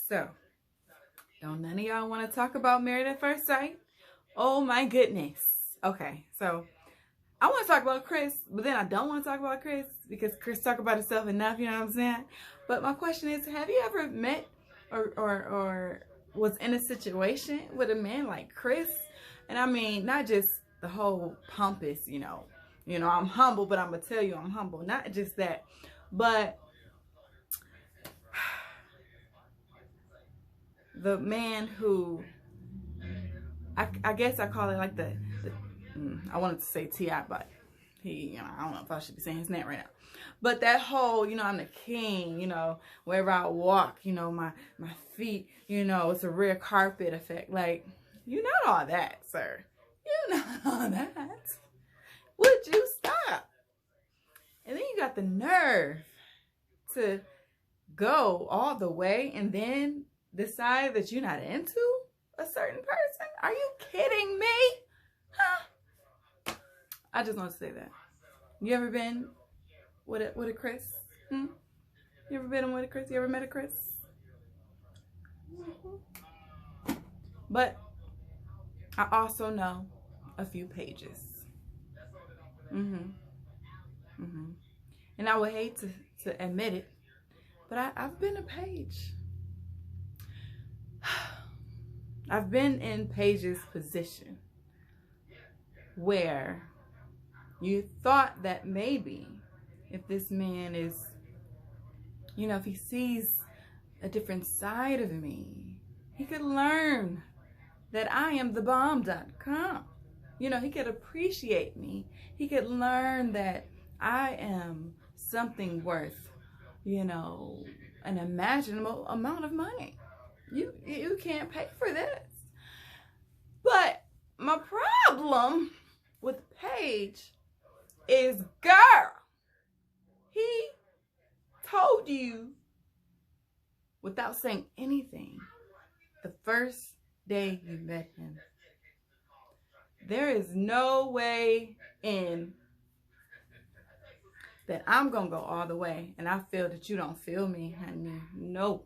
So, don't none of y'all want to talk about Married at First Sight? Oh my goodness. Okay, so I want to talk about Chris, but then I don't want to talk about Chris because Chris talk about himself enough, you know what I'm saying? But my question is, have you ever met or was in a situation with a man like Chris? And I mean, not just the whole pompous, I'm humble, but I'm gonna tell you I'm humble. Not just that, but the man who I guess I call it like I wanted to say T.I., but he, I don't know if I should be saying his name right now. But that whole, I'm the king, wherever I walk, my feet, it's a rare carpet effect. Like, you're not all that, sir. You're not all that. Would you stop? And then you got the nerve to go all the way and then decide that you're not into a certain person? Are you kidding me? Huh? I just want to say that. You ever been with a Chris? You ever been with a Chris? You ever met a Chris? But I also know a few Paiges. And I would hate to admit it, but I've been a Paige. I've been in Paige's position where you thought that maybe if this man is, if he sees a different side of me, he could learn that I am the bomb.com. He could appreciate me. He could learn that I am something worth, an imaginable amount of money. You can't pay for this. But my problem with Paige is, girl, he told you without saying anything the first day you met him. There is no way in that I'm going to go all the way and I feel that you don't feel me, honey. No.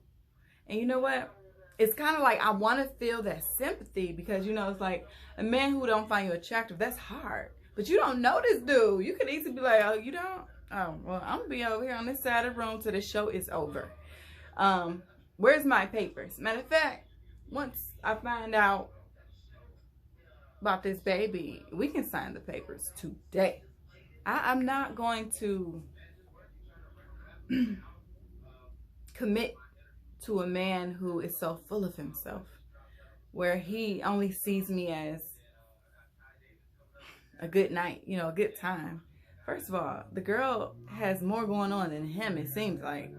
And you know what? It's kind of like I want to feel that sympathy because, it's like a man who don't find you attractive, that's hard. But you don't know this dude. You could easily be like, oh, you don't? Oh, well, I'm going to be over here on this side of the room till the show is over. Where's my papers? Matter of fact, once I find out about this baby, we can sign the papers today. I'm not going to commit to a man who is so full of himself, where he only sees me as a good night, a good time. First of all, the girl has more going on than him, it seems like.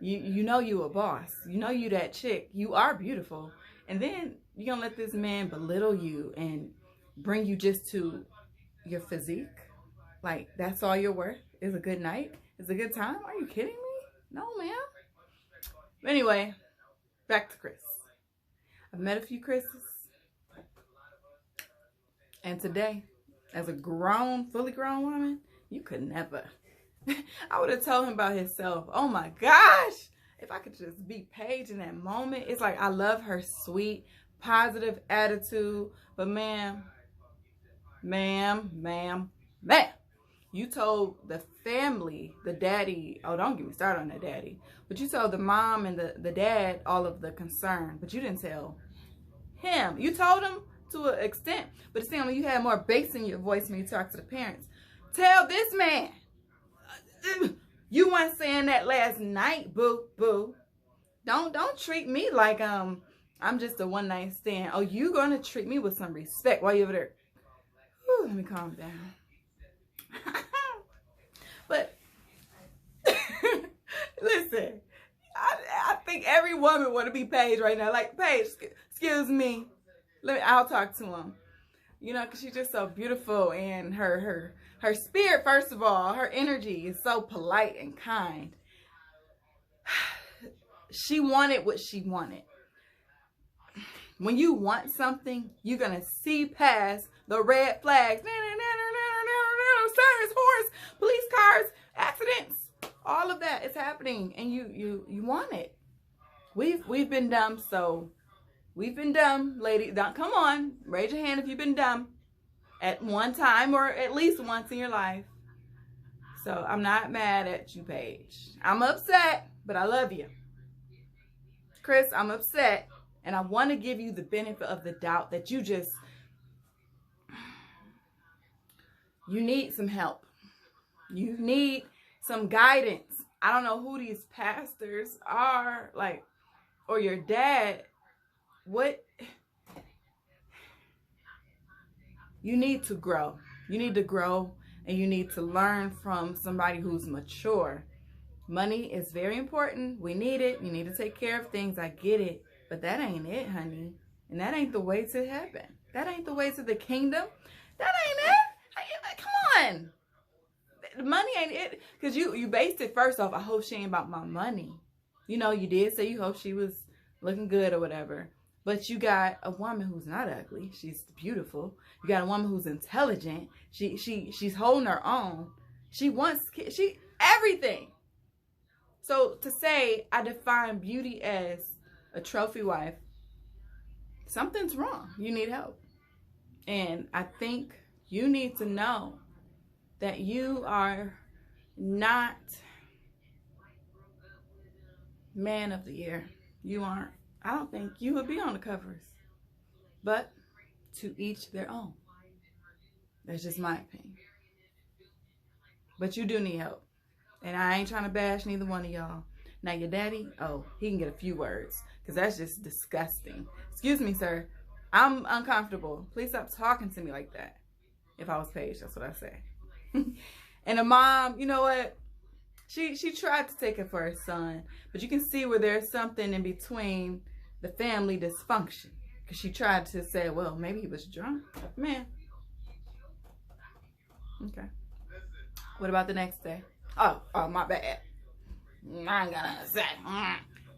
You a boss. You that chick. You are beautiful. And then you're going to let this man belittle you and bring you just to your physique? Like, that's all you're worth? Is a good night? Is a good time? Are you kidding me? No, man. Anyway, back to Chris. I've met a few Chris's. And today, as a fully grown woman, you could never. I would have told him about himself. Oh my gosh. If I could just be Paige in that moment. It's like I love her sweet, positive attitude. But ma'am. You told the family, the daddy, oh, don't get me started on that daddy. But you told the mom and the dad all of the concern. But you didn't tell him. You told him to an extent. But it seemed like you had more bass in your voice when you talked to the parents. Tell this man. You weren't saying that last night, boo. Don't treat me like I'm just a one night stand. Oh, you gonna treat me with some respect while you're over there. Whew, let me calm down. But listen, I think every woman want to be Paige right now. Like, Paige, excuse me. I'll talk to him. Because she's just so beautiful, and her spirit, first of all, her energy is so polite and kind. She wanted what she wanted. When you want something, you're going to see past the red flags. Sirens, horns, police cars, accidents. All of that is happening, and you want it. We've been dumb, so we've been dumb, lady. Come on, raise your hand if you've been dumb at one time or at least once in your life. So I'm not mad at you, Paige. I'm upset, but I love you. Chris, I'm upset, and I want to give you the benefit of the doubt that you need some help. You need some guidance. I don't know who these pastors are, like, or your dad. What? You need to grow. You need to grow, and you need to learn from somebody who's mature. Money is very important. We need it. You need to take care of things. I get it. But that ain't it, honey. And that ain't the way to heaven. That ain't the way to the kingdom. That ain't it. Come on. The money ain't it. Because you based it first off, I hope she ain't about my money. You know, you did say you hope she was looking good or whatever. But you got a woman who's not ugly. She's beautiful. You got a woman who's intelligent. She's holding her own. She wants kids. Everything. So to say I define beauty as a trophy wife, something's wrong. You need help. And I think you need to know that you are not man of the year. You aren't. I don't think you would be on the covers. But to each their own. That's just my opinion. But you do need help. And I ain't trying to bash neither one of y'all. Now your daddy, oh, he can get a few words. Because that's just disgusting. Excuse me, sir. I'm uncomfortable. Please stop talking to me like that. If I was Paige, that's what I say. And a mom, you know what? She tried to take it for her son. But you can see where there's something in between the family dysfunction. Because she tried to say, well, maybe he was drunk. Man. Okay. What about the next day? Oh, my bad. I ain't got nothing to say.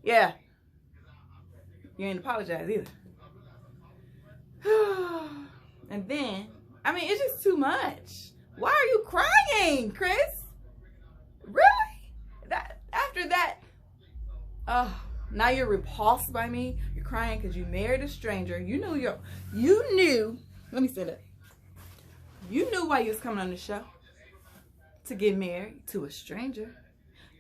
Yeah. You ain't apologize either. And then, I mean, it's just too much. Why are you crying, Chris? Really? After that, now you're repulsed by me. You're crying because you married a stranger. You knew, let me say that. You knew why you was coming on the show. To get married to a stranger.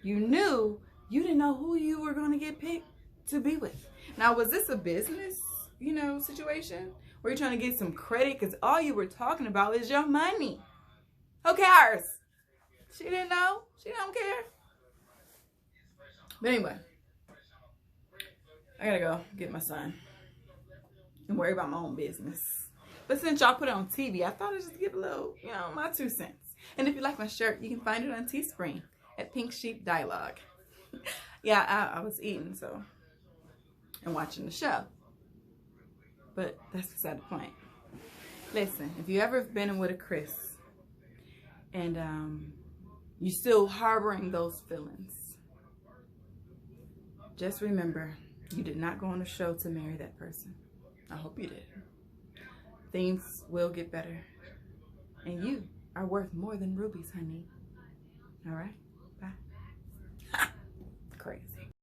You knew you didn't know who you were going to get picked to be with. Now, was this a business, situation? Were you trying to get some credit? Because all you were talking about is your money. Who cares? She didn't know. She don't care. But anyway, I gotta go get my son and worry about my own business. But since y'all put it on TV, I thought I'd just give a little, my 2 cents. And if you like my shirt, you can find it on Teespring at Pink Sheep Dialogue. Yeah, I was eating, and watching the show. But that's beside the point. Listen, if you ever been with a Chris and you still harboring those feelings, just remember, you did not go on a show to marry that person. I hope you did. Things will get better. And you are worth more than rubies, honey. All right? Bye. Crazy.